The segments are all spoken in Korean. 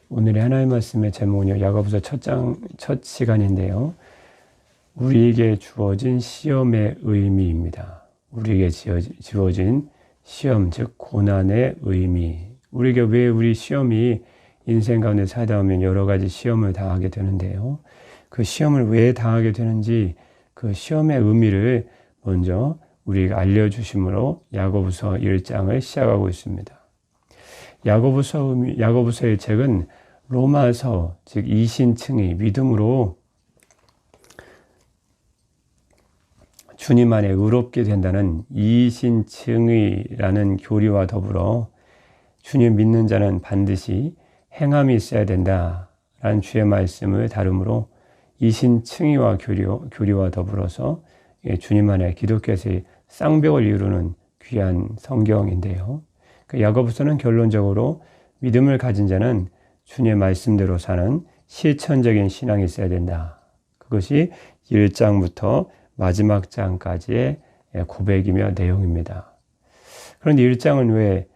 오늘의 하나님 말씀의 제목은요, 야고보서 첫 시간인데요. 우리에게 주어진 시험의 의미입니다. 우리에게 주어진 시험, 즉 고난의 의미. 우리에게 왜 우리 시험이 인생 가운데 살다 보면 여러 가지 시험을 당하게 되는데요. 그 시험을 왜 당하게 되는지 그 시험의 의미를 먼저 우리가 알려주심으로 야고보서 1장을 시작하고 있습니다. 야고보서의 책은 로마서, 즉 이신층의 믿음으로 주님 안에 의롭게 된다는 이신층의라는 교리와 더불어 주님 믿는 자는 반드시 행함이 있어야 된다라는 주의 말씀을 다루므로 이신층의와 교리와 더불어서 주님 안에 기독교에서의 쌍벽을 이루는 귀한 성경인데요. 그 야고보서는 결론적으로 믿음을 가진 자는 주님의 말씀대로 사는 실천적인 신앙이 있어야 된다. 그것이 1장부터 마지막 장까지의 고백이며 내용입니다. 그런데 1장은 왜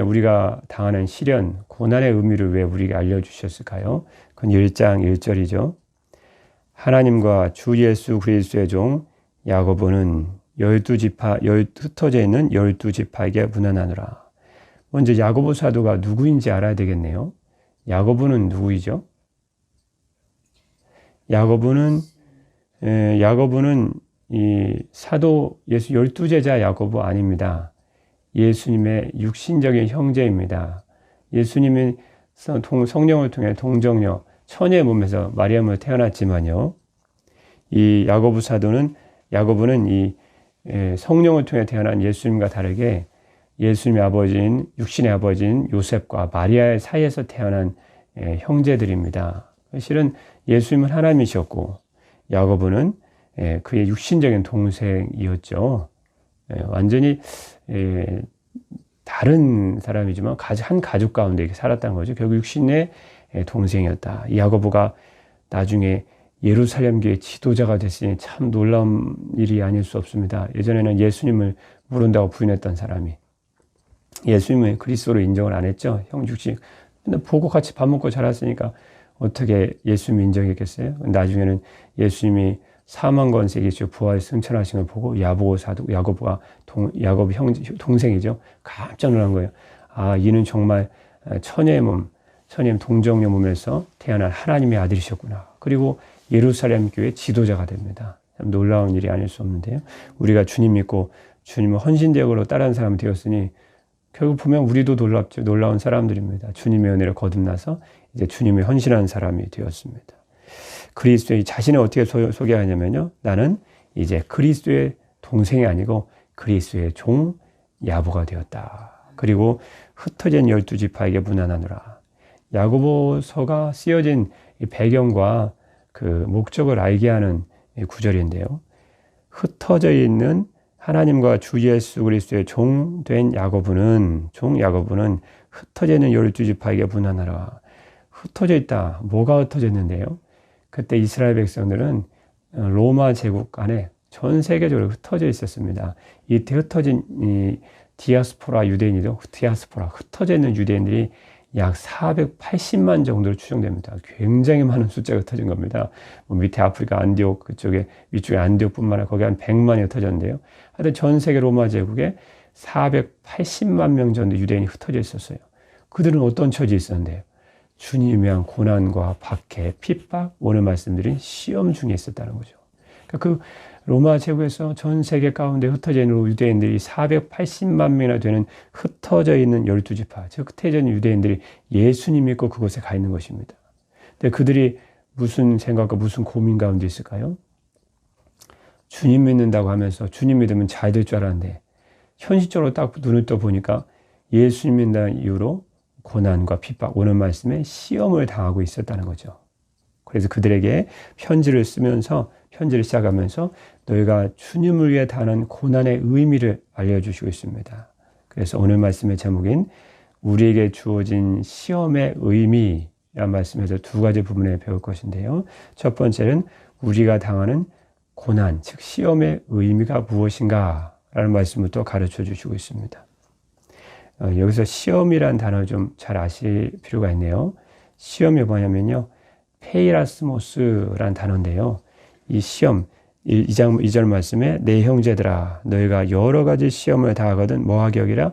우리가 당하는 시련, 고난의 의미를 왜 우리에게 알려주셨을까요? 그건 1장 1절이죠. 하나님과 주 예수 그리스도의 종 야고보는 흩어져 있는 12지파에게 문안하노라. 먼저 야고보 사도가 누구인지 알아야 되겠네요. 야고보는 누구이죠? 야고보는 이 사도 예수 12제자 야고보 아닙니다. 예수님의 육신적인 형제입니다. 예수님은 성령을 통해 동정녀, 처녀의 몸에서 마리아로 태어났지만요. 이 야고보는 이 성령을 통해 태어난 예수님과 다르게 예수님의 아버지인 육신의 아버지인 요셉과 마리아의 사이에서 태어난 형제들입니다. 실은 예수님은 하나님이셨고 야고보는 그의 육신적인 동생이었죠. 완전히 다른 사람이지만 한 가족 가운데 이렇게 살았다는 거죠. 결국 육신의 동생이었다. 이 야고보가 나중에 예루살렘 교회 지도자가 됐으니 참 놀라운 일이 아닐 수 없습니다. 예전에는 예수님을 모른다고 부인했던 사람이 예수님을 그리스도로 인정을 안 했죠. 형육신 근데 보고 같이 밥 먹고 자랐으니까 어떻게 예수님 인정했겠어요? 나중에는 예수님이 사망 권세 이기시고 부활 승천하신 걸 보고 야고보가 야고보 동생이죠. 깜짝 놀란 거예요. 아, 이는 정말 처녀의 동정녀 몸에서 태어난 하나님의 아들이셨구나. 그리고 예루살렘 교회 지도자가 됩니다. 참 놀라운 일이 아닐 수 없는데요. 우리가 주님 믿고 주님을 헌신대역으로 따르는 사람이 되었으니 결국 보면 우리도 놀라운 사람들입니다. 주님의 은혜를 거듭나서 이제 주님을 헌신한 사람이 되었습니다. 그리스도의 자신을 어떻게 소개하냐면요. 나는 이제 그리스도의 동생이 아니고 그리스도의 종 야보가 되었다. 그리고 흩어진 12지파에게 문안하노라. 야고보서가 쓰여진 배경과 그 목적을 알게 하는 구절인데요. 흩어져 있는 하나님과 주 예수 그리스도의 종된 야고보는 흩어져 있는 12지파에게 문안하라. 흩어져 있다. 뭐가 흩어져 있는데요? 그때 이스라엘 백성들은 로마 제국 안에 전 세계적으로 흩어져 있었습니다. 이때 흩어진 이 디아스포라 유대인이죠. 흩어져 있는 유대인들이 약 480만 정도로 추정됩니다. 굉장히 많은 숫자가 흩어진 겁니다. 밑에 아프리카 안디옥 그쪽에 위쪽에 안디옥뿐만 아니라 거기 한 100만이 흩어졌는데요. 하여튼 전 세계 로마 제국에 480만 명 정도 유대인이 흩어져 있었어요. 그들은 어떤 처지에 있었는데요? 주님을 위한 고난과 박해, 핍박, 오늘 말씀드린 시험 중에 있었다는 거죠. 그러니까 그 로마 제국에서 전 세계 가운데 흩어져 있는 유대인들이 480만 명이나 되는 흩어져 있는 12지파, 즉 흩어져 있는 유대인들이 예수님 믿고 그곳에 가 있는 것입니다. 근데 그들이 무슨 생각과 무슨 고민 가운데 있을까요? 주님 믿는다고 하면서 주님 믿으면 잘 될 줄 알았는데 현실적으로 딱 눈을 떠보니까 예수님 믿는다는 이유로 고난과 핍박, 오늘 말씀에 시험을 당하고 있었다는 거죠. 그래서 그들에게 편지를 시작하면서 너희가 주님을 위해 당하는 고난의 의미를 알려주시고 있습니다. 그래서 오늘 말씀의 제목인 우리에게 주어진 시험의 의미라는 말씀에서 두 가지 부분에 배울 것인데요. 첫 번째는 우리가 당하는 고난, 즉 시험의 의미가 무엇인가 라는 말씀부터 가르쳐 주시고 있습니다. 여기서 시험이란 단어 좀 잘 아실 필요가 있네요. 시험이 뭐냐면요. 페이라스모스란 단어인데요. 이 시험, 이 절 말씀에 내 형제들아 너희가 여러 가지 시험을 당하거든 뭐하게 여기라?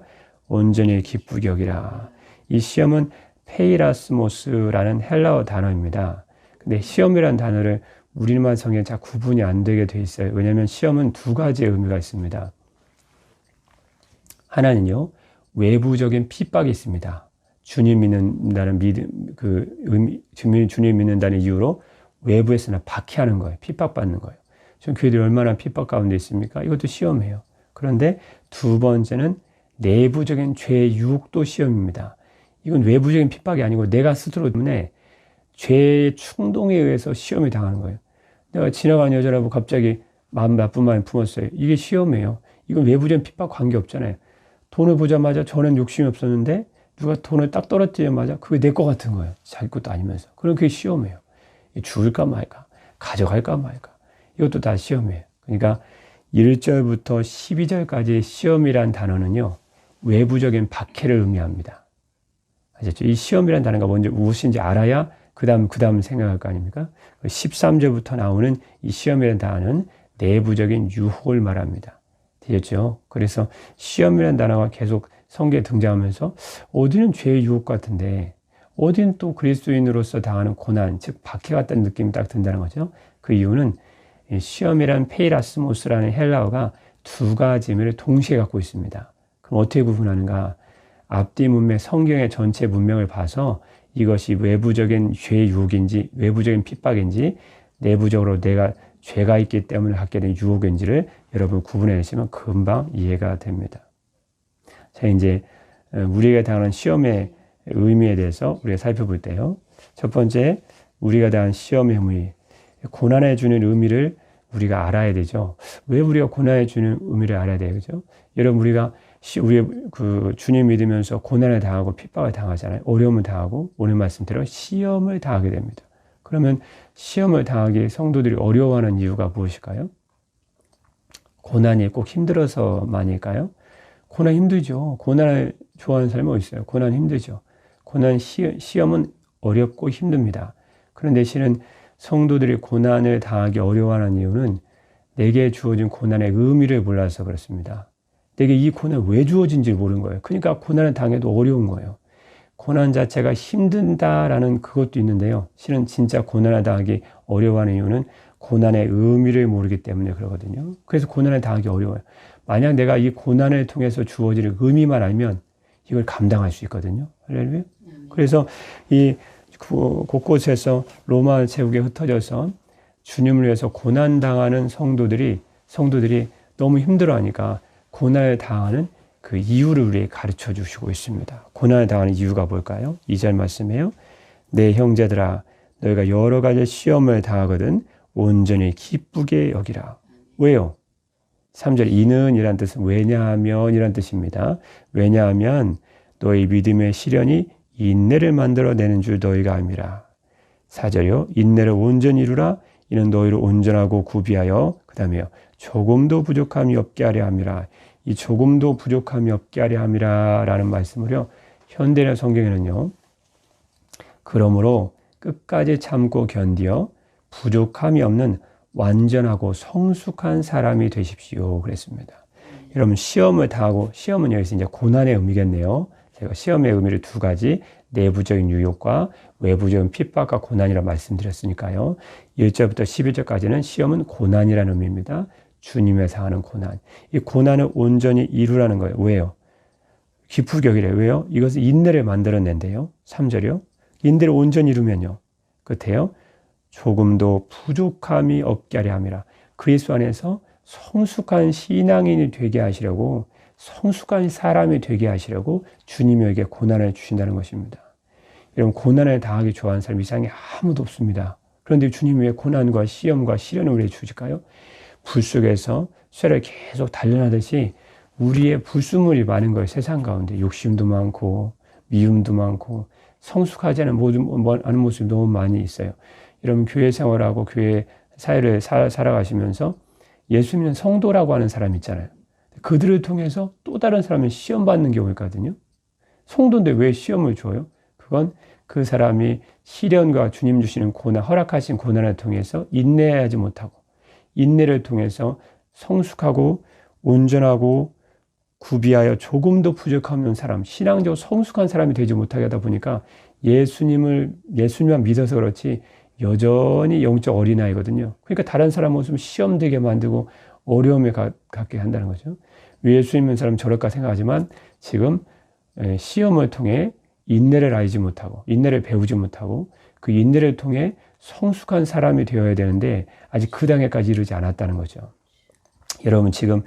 온전히 기쁘게 여기라. 이 시험은 페이라스모스라는 헬라어 단어입니다. 근데 시험이라는 단어를 우리말 성경에 잘 구분이 안 되게 돼 있어요. 왜냐하면 시험은 두 가지의 의미가 있습니다. 하나는요, 외부적인 핍박이 있습니다. 주님 믿는다는 주님 믿는다는 이유로 외부에서나 박해하는 거예요. 핍박받는 거예요. 지금 교회들이 얼마나 핍박 가운데 있습니까? 이것도 시험이에요. 그런데 두 번째는 내부적인 죄의 유혹도 시험입니다. 이건 외부적인 핍박이 아니고 내가 스스로 때문에 죄의 충동에 의해서 시험이 당하는 거예요. 내가 지나가는 여자라고 갑자기 마음 나쁜 마음을 품었어요. 이게 시험이에요. 이건 외부적인 핍박 관계 없잖아요. 돈을 보자마자 저는 욕심이 없었는데 누가 돈을 딱 떨어뜨리자마자 그게 내 것 같은 거예요. 자기 것도 아니면서. 그럼 그게 시험이에요. 죽을까 말까, 가져갈까 말까. 이것도 다 시험이에요. 그러니까 1절부터 12절까지 시험이란 단어는요. 외부적인 박해를 의미합니다. 아셨죠? 이 시험이란 단어가 먼저 무엇인지 알아야 그 다음 생각할 거 아닙니까? 13절부터 나오는 이 시험이라는 단어는 내부적인 유혹을 말합니다. 되겠죠? 그래서 시험이라는 단어가 계속 성경에 등장하면서 어디는 죄의 유혹 같은데 어디는 또 그리스도인으로서 당하는 고난, 즉 박해 같다는 느낌이 딱 든다는 거죠. 그 이유는 시험이란 페이라스모스라는 헬라어가 두 가지 의미를 동시에 갖고 있습니다. 그럼 어떻게 구분하는가? 앞뒤 문맥, 성경의 전체 문맥을 봐서 이것이 외부적인 죄의 유혹인지 외부적인 핍박인지 내부적으로 내가 죄가 있기 때문에 갖게 된 유혹인지를 여러분 구분해내시면 금방 이해가 됩니다. 자, 이제 우리가 당하는 시험의 의미에 대해서 우리가 살펴볼 때요. 첫 번째, 우리가 당한 시험의 의미, 고난에 주는 의미를 우리가 알아야 되죠. 왜 우리가 고난에 주는 의미를 알아야 돼요, 그죠? 여러분 우리가 우리 주님 믿으면서 고난을 당하고 핍박을 당하잖아요. 어려움을 당하고 오늘 말씀대로 시험을 당하게 됩니다. 그러면 시험을 당하기 성도들이 어려워하는 이유가 무엇일까요? 고난이 꼭 힘들어서만일까요? 고난 힘들죠. 고난을 좋아하는 사람이 어디 있어요? 고난 힘들죠. 시험은 어렵고 힘듭니다. 그런데 실은 성도들이 고난을 당하기 어려워하는 이유는 내게 주어진 고난의 의미를 몰라서 그렇습니다. 내게 이 고난이 왜 주어진지 모르는 거예요. 그러니까 고난을 당해도 어려운 거예요. 고난 자체가 힘든다라는 그것도 있는데요. 실은 진짜 고난을 당하기 어려워하는 이유는 고난의 의미를 모르기 때문에 그러거든요. 그래서 고난을 당하기 어려워요. 만약 내가 이 고난을 통해서 주어질 의미만 알면 이걸 감당할 수 있거든요. 할렐루야. 그래서 이 곳곳에서 로마 제국에 흩어져서 주님을 위해서 고난 당하는 성도들이 너무 힘들어하니까 고난을 당하는 그 이유를 우리에게 가르쳐 주시고 있습니다. 고난을 당하는 이유가 뭘까요? 2절 말씀이에요. 내 형제들아 너희가 여러 가지 시험을 당하거든 온전히 기쁘게 여기라. 왜요? 3절 이는 이란 뜻은 왜냐하면 이란 뜻입니다. 왜냐하면 너희 믿음의 시련이 인내를 만들어내는 줄 너희가 알미라. 4절이요. 인내를 온전히 이루라. 이는 너희를 온전하고 구비하여 그 다음에요. 조금도 부족함이 없게 하려 함이라. 이 조금도 부족함이 없게 하려 함이라 라는 말씀을요. 현대의 성경에는요. 그러므로 끝까지 참고 견디어 부족함이 없는 완전하고 성숙한 사람이 되십시오. 그랬습니다. 여러분 시험을 당하고 시험은 여기서 이제 고난의 의미겠네요. 제가 시험의 의미를 두 가지 내부적인 유혹과 외부적인 핍박과 고난이라고 말씀드렸으니까요. 1절부터 11절까지는 시험은 고난이라는 의미입니다. 주님의 상하는 고난. 이 고난을 온전히 이루라는 거예요. 왜요? 기쁘게 여기래. 왜요? 이것은 인내를 만들어낸대요. 3절이요. 인내를 온전히 이루면요. 끝에요. 조금도 부족함이 없게 하려 함이라. 그리스도 안에서 성숙한 신앙인이 되게 하시려고 성숙한 사람이 되게 하시려고 주님에게 고난을 주신다는 것입니다. 여러분 고난을 당하기 좋아하는 사람 이 세상에 아무도 없습니다. 그런데 주님이 왜 고난과 시험과 시련을 우리에게 주실까요? 불 속에서 쇠를 계속 단련하듯이 우리의 불순물이 많은 거예요. 세상 가운데 욕심도 많고 미움도 많고 성숙하지 않은 아는 모습이 너무 많이 있어요. 여러분 교회 생활하고 교회 사회를 살아가시면서 예수 믿는 성도라고 하는 사람 있잖아요. 그들을 통해서 또 다른 사람을 시험받는 경우가 있거든요. 성도인데 왜 시험을 줘요? 그건 그 사람이 시련과 주님 주시는 고난, 허락하신 고난을 통해서 인내하지 못하고, 인내를 통해서 성숙하고 온전하고 구비하여 조금도 부족함없는 사람, 신앙적으로 성숙한 사람이 되지 못하게 하다 보니까 예수님만 믿어서 그렇지 여전히 영적 어린아이거든요. 그러니까 다른 사람 모습 시험되게 만들고 어려움에 갖게 한다는 거죠. 왜 예수님 믿는 사람 저럴까 생각하지만 지금 시험을 통해 인내를 알지 못하고, 인내를 배우지 못하고, 그 인내를 통해 성숙한 사람이 되어야 되는데 아직 그 단계까지 이르지 않았다는 거죠. 여러분 지금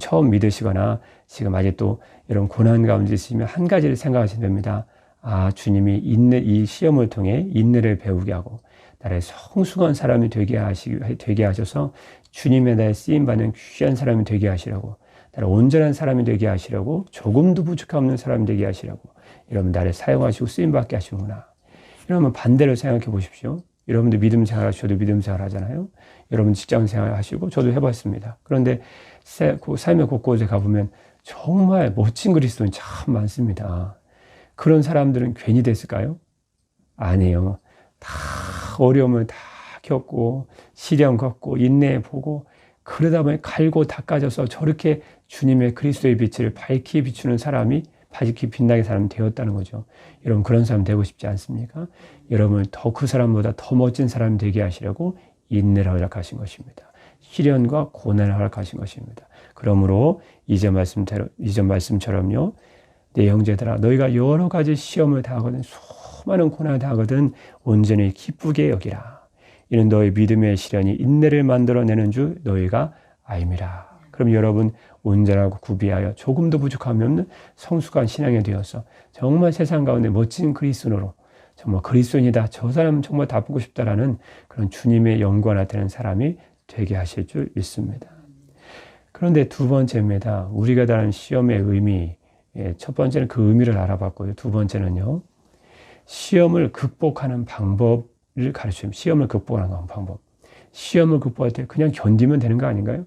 처음 믿으시거나 지금 아직 또 여러분 고난 가운데 있으시면 한 가지를 생각하시면 됩니다. 아, 주님이 이 시험을 통해 인내를 배우게 하고 나를 성숙한 사람이 되게 하셔서 주님의 나의 쓰임받는 귀한 사람이 되게 하시라고, 나를 온전한 사람이 되게 하시라고, 조금도 부족함 없는 사람이 되게 하시라고, 여러분 나를 사용하시고 쓰임받게 하시구나. 여러분 반대로 생각해 보십시오. 여러분도 믿음 생활 하셔도 믿음 생활 하잖아요. 여러분 직장 생활 하시고 저도 해봤습니다. 그런데 삶의 곳곳에 가보면 정말 멋진 그리스도인이 참 많습니다. 그런 사람들은 괜히 됐을까요? 아니에요. 다 어려움을 다 겪고 시련 겪고 인내해 보고 그러다 보니 갈고 닦아져서 저렇게 주님의 그리스도의 빛을 밝게 비추는 사람이, 밝게 빛나게 사람이 되었다는 거죠. 여러분 그런 사람 되고 싶지 않습니까? 여러분을 더 그 사람보다 더 멋진 사람이 되게 하시려고 인내를 허락하신 것입니다. 시련과 고난을 허락하신 것입니다. 그러므로 이전 말씀처럼요, 내 형제들아 너희가 여러 가지 시험을 당하거든 수많은 고난을 당하거든 온전히 기쁘게 여기라. 이는 너희 믿음의 시련이 인내를 만들어내는 줄 너희가 알미라. 그럼 여러분 온전하고 구비하여 조금도 부족함이 없는 성숙한 신앙이 되어서 정말 세상 가운데 멋진 그리스도인으로 정말 그리스도인이다, 저 사람 정말 다 보고 싶다라는 그런 주님의 영광 나타내는 사람이 되게 하실 줄 믿습니다. 그런데 두 번째입니다. 우리가 다른 시험의 의미. 첫 번째는 그 의미를 알아봤고요. 두 번째는요, 시험을 극복하는 방법을 가르쳐줍니다. 시험을 극복하는 방법. 시험을 극복할 때 그냥 견디면 되는 거 아닌가요?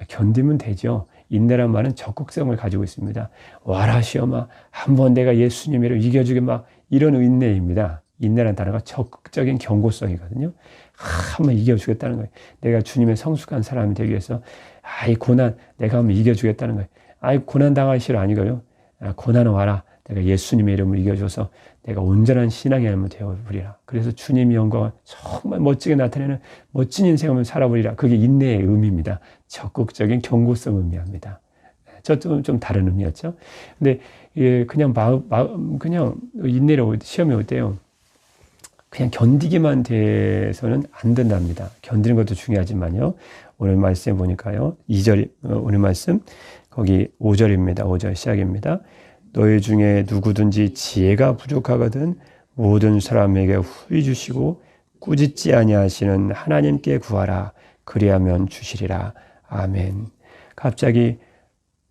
견디면 되죠. 인내란 말은 적극성을 가지고 있습니다. 와라 시험아, 한번 내가 예수님을 이겨주게 막 이런 인내입니다. 인내란 단어가 적극적인 경고성이거든요. 한번 이겨주겠다는 거예요. 내가 주님의 성숙한 사람이 되기 위해서 이 고난 내가 한번 이겨주겠다는 거예요. 고난 당할 실 아니고요. 고난은 와라. 내가 예수님의 이름을 이겨줘서 내가 온전한 신앙의 삶을 되어버리라. 그래서 주님의 영광을 정말 멋지게 나타내는 멋진 인생을 살아버리라. 그게 인내의 의미입니다. 적극적인 경고성 의미합니다. 저쪽은 좀 다른 의미였죠. 근데 그냥 그냥 인내로 시험이 올 때요, 그냥 견디기만 돼서는 안 된답니다. 견디는 것도 중요하지만요. 오늘 말씀에 보니까요, 2절 오늘 말씀 거기 5절입니다. 5절 시작입니다. 너희 중에 누구든지 지혜가 부족하거든 모든 사람에게 후히 주시고 꾸짖지 아니하시는 하나님께 구하라. 그리하면 주시리라. 아멘. 갑자기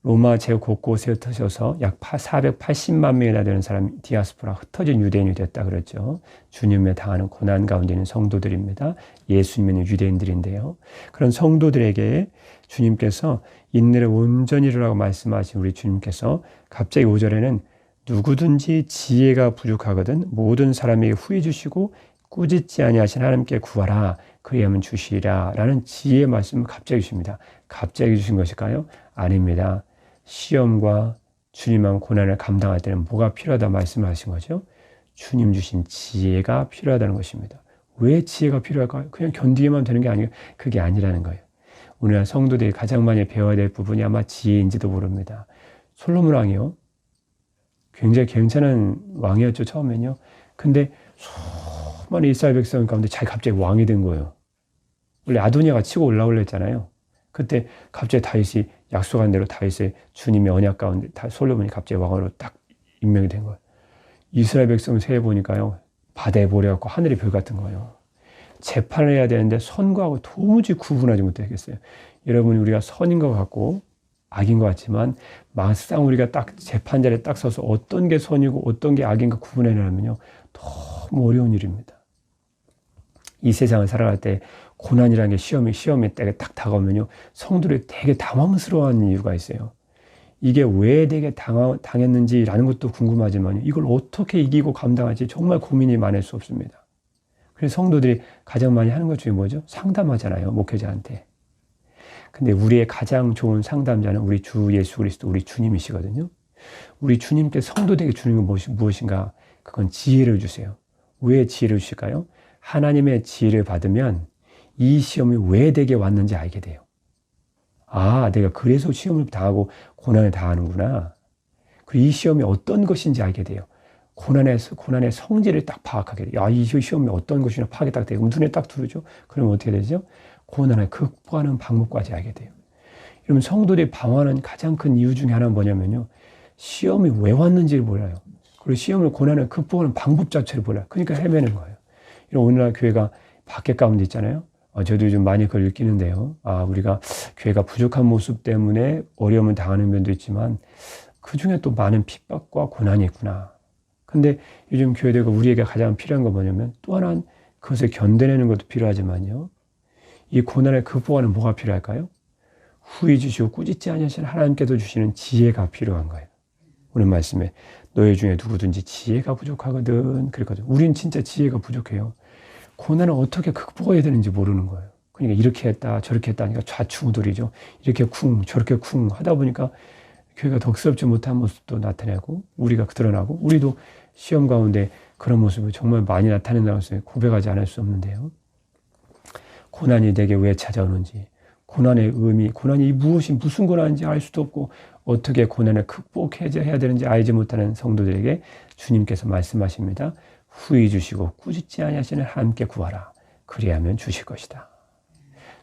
로마 제국 곳곳에 흩어져서 약 480만 명이나 되는 사람이 디아스포라, 흩어진 유대인이 됐다 그랬죠. 주님의 당하는 고난 가운데 있는 성도들입니다. 예수님의 유대인들인데요. 그런 성도들에게 주님께서 인내를 온전히 이루라고 말씀하신 우리 주님께서 갑자기 5절에는 누구든지 지혜가 부족하거든 모든 사람에게 후히 주시고 꾸짖지 아니하신 하나님께 구하라. 그리하면 주시리라. 라는 지혜의 말씀을 갑자기 주십니다. 갑자기 주신 것일까요? 아닙니다. 시험과 주님한 고난을 감당할 때는 뭐가 필요하다 말씀하신 거죠? 주님 주신 지혜가 필요하다는 것입니다. 왜 지혜가 필요할까요? 그냥 견디기만 되는 게 아니에요. 그게 아니라는 거예요. 우리나라 성도들이 가장 많이 배워야 될 부분이 아마 지혜인지도 모릅니다. 솔로몬 왕이요, 굉장히 괜찮은 왕이었죠, 처음엔요. 근데 수많은 이스라엘 백성 가운데 자기 갑자기 왕이 된 거예요. 원래 아도니아가 치고 올라오려 했잖아요. 그때 갑자기 다윗이 약속한 대로 다윗의 주님의 언약 가운데 솔로몬이 갑자기 왕으로 딱 임명이 된 거예요. 이스라엘 백성 세해 보니까요, 바다에 모래같고 하늘이 별 같은 거예요. 재판을 해야 되는데 선과하고 도무지 구분하지 못하겠어요. 여러분, 우리가 선인 것 같고 악인 것 같지만 막상 우리가 딱 재판자리에 딱 서서 어떤 게 선이고 어떤 게 악인가 구분해내려면요, 너무 어려운 일입니다. 이 세상을 살아갈 때 고난이라는 게 시험이 때가 딱 다가오면요, 성도들이 되게 당황스러워하는 이유가 있어요. 이게 왜 내게 당했는지라는 것도 궁금하지만 이걸 어떻게 이기고 감당할지 정말 고민이 많을 수 없습니다. 그래서 성도들이 가장 많이 하는 것 중에 뭐죠? 상담하잖아요, 목회자한테. 근데 우리의 가장 좋은 상담자는 우리 주 예수 그리스도, 우리 주님이시거든요. 우리 주님께 성도들에게 주는 건 무엇인가? 그건 지혜를 주세요. 왜 지혜를 주실까요? 하나님의 지혜를 받으면 이 시험이 왜 내게 왔는지 알게 돼요. 아, 내가 그래서 시험을 당하고 고난을 당하는구나. 그리고 이 시험이 어떤 것인지 알게 돼요. 고난의 성질을 딱 파악하게 돼요. 아, 이 시험이 어떤 것이나 파악이 딱 되고 눈에 딱 들어오죠. 그러면 어떻게 되죠? 고난을 극복하는 방법까지 알게 돼요. 여러분, 성도들이 방황하는 가장 큰 이유 중에 하나는 뭐냐면요, 시험이 왜 왔는지를 몰라요. 그리고 고난을 극복하는 방법 자체를 몰라요. 그러니까 헤매는 거예요. 오늘날 교회가 박해 가운데 있잖아요. 저도 요즘 많이 그걸 느끼는데요. 우리가 교회가 부족한 모습 때문에 어려움을 당하는 면도 있지만 그 중에 또 많은 핍박과 고난이 있구나. 근데 요즘 교회들과 우리에게 가장 필요한 건 뭐냐면 또 하나는 그것을 견뎌내는 것도 필요하지만요, 이 고난을 극복하는 뭐가 필요할까요? 후히 주시고 꾸짖지 아니하시는 하나님께서 주시는 지혜가 필요한 거예요. 오늘 말씀에 너희 중에 누구든지 지혜가 부족하거든 그랬거든. 우린 진짜 지혜가 부족해요. 고난을 어떻게 극복해야 되는지 모르는 거예요. 그러니까 이렇게 했다 저렇게 했다 하니까 좌충우돌이죠. 이렇게 쿵 저렇게 쿵 하다 보니까 교회가 덕스럽지 못한 모습도 나타내고 우리가 드러나고, 우리도 시험 가운데 그런 모습을 정말 많이 나타낸다는 것을 고백하지 않을 수 없는데요. 고난이 내게 왜 찾아오는지, 고난의 의미, 고난이 무슨 고난인지 알 수도 없고 어떻게 고난을 극복해야 되는지 알지 못하는 성도들에게 주님께서 말씀하십니다. 후히 주시고 꾸짖지 아니하시는 하나님께 구하라. 그리하면 주실 것이다.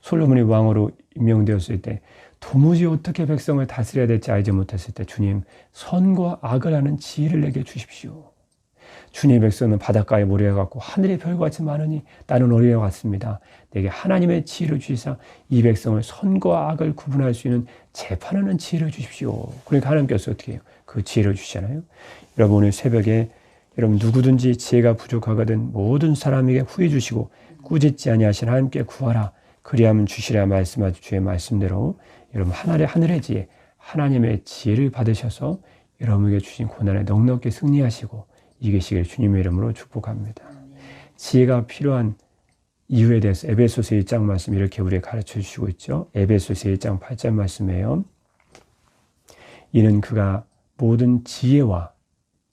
솔로몬이 왕으로 임명되었을 때 도무지 어떻게 백성을 다스려야 될지 알지 못했을 때 주님, 선과 악을 하는 지혜를 내게 주십시오. 주님의 백성은 바닷가에 모래와 같고 하늘의 별과 같이 많으니 나는 어린애와 같습니다. 내게 하나님의 지혜를 주시사 이 백성을 선과 악을 구분할 수 있는 재판하는 지혜를 주십시오. 그러니까 하나님께서 어떻게 해요? 그 지혜를 주시잖아요. 여러분, 오늘 새벽에 여러분 누구든지 지혜가 부족하거든 모든 사람에게 후히 주시고 꾸짖지 아니하신 하나님께 구하라. 그리하면 주시라 말씀하신 주의 말씀대로 여러분 하늘의 지혜, 하나님의 지혜를 받으셔서 여러분에게 주신 고난에 넉넉히 승리하시고 이기시길 주님의 이름으로 축복합니다. 지혜가 필요한 이유에 대해서 에베소서 1장 말씀 이렇게 우리에게 가르쳐 주시고 있죠. 에베소서 1장 8절 말씀이에요. 이는 그가 모든 지혜와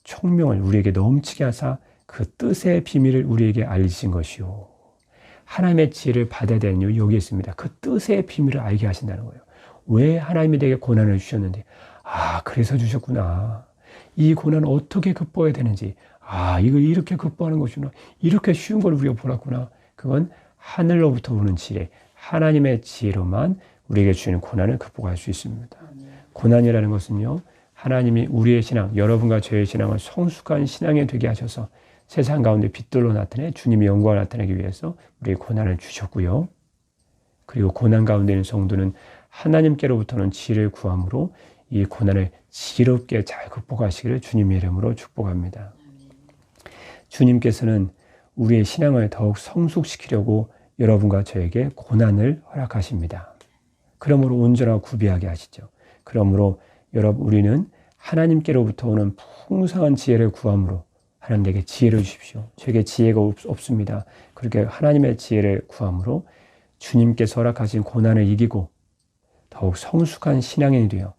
총명을 우리에게 넘치게 하사 그 뜻의 비밀을 우리에게 알리신 것이요. 하나님의 지혜를 받아야 되는 이유 여기 있습니다. 그 뜻의 비밀을 알게 하신다는 거예요. 왜 하나님이 내게 고난을 주셨는지, 그래서 주셨구나. 이 고난을 어떻게 극복해야 되는지, 이걸 이렇게 극복하는 것이구나. 이렇게 쉬운 걸 우리가 보았구나. 그건 하늘로부터 오는 지혜, 하나님의 지혜로만 우리에게 주는 고난을 극복할 수 있습니다. 고난이라는 것은요, 하나님이 우리의 신앙, 여러분과 저의 신앙을 성숙한 신앙이 되게 하셔서 세상 가운데 빛들로 나타내 주님의 영광을 나타내기 위해서 우리에게 고난을 주셨고요. 그리고 고난 가운데 있는 성도는 하나님께로부터는 지혜를 구함으로 이 고난을 지혜롭게 잘 극복하시기를 주님의 이름으로 축복합니다. 주님께서는 우리의 신앙을 더욱 성숙시키려고 여러분과 저에게 고난을 허락하십니다. 그러므로 온전하고 구비하게 하시죠. 그러므로 우리는 하나님께로부터 오는 풍성한 지혜를 구함으로 하나님 내게 지혜를 주십시오. 저에게 지혜가 없습니다. 그렇게 하나님의 지혜를 구함으로 주님께서 허락하신 고난을 이기고 더욱 성숙한 신앙인이 되어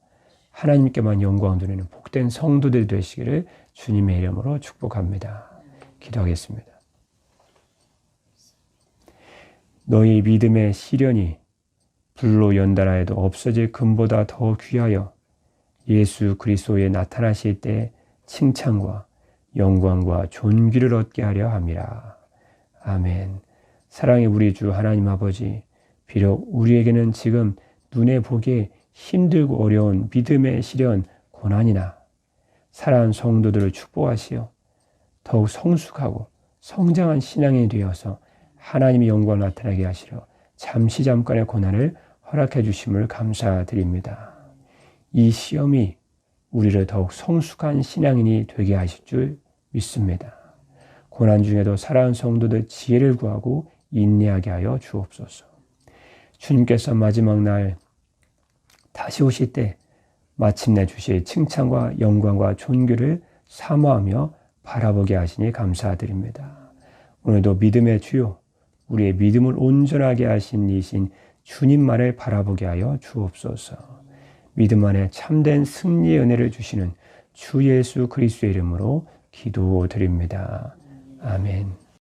하나님께만 영광 돌리는 복된 성도들이 되시기를 주님의 이름으로 축복합니다. 기도하겠습니다. 너희 믿음의 시련이 불로 연달아에도 없어질 금보다 더 귀하여 예수 그리스도에 나타나실 때 칭찬과 영광과 존귀를 얻게 하려 함이라. 아멘. 사랑의 우리 주 하나님 아버지, 비록 우리에게는 지금 눈에 보기에 힘들고 어려운 믿음의 시련, 고난이나 사랑하는 성도들을 축복하시어 더욱 성숙하고 성장한 신앙이 되어서 하나님의 영광을 나타나게 하시려 잠깐의 고난을 허락해 주심을 감사드립니다. 이 시험이 우리를 더욱 성숙한 신앙인이 되게 하실 줄 믿습니다. 고난 중에도 사랑하는 성도들 지혜를 구하고 인내하게 하여 주옵소서. 주님께서 마지막 날 다시 오실 때 마침내 주시의 칭찬과 영광과 존귀를 사모하며 바라보게 하시니 감사드립니다. 오늘도 믿음의 주요, 우리의 믿음을 온전하게 하신 이신 주님만을 바라보게 하여 주옵소서. 믿음 안에 참된 승리의 은혜를 주시는 주 예수 그리스도의 이름으로 기도드립니다. 아멘.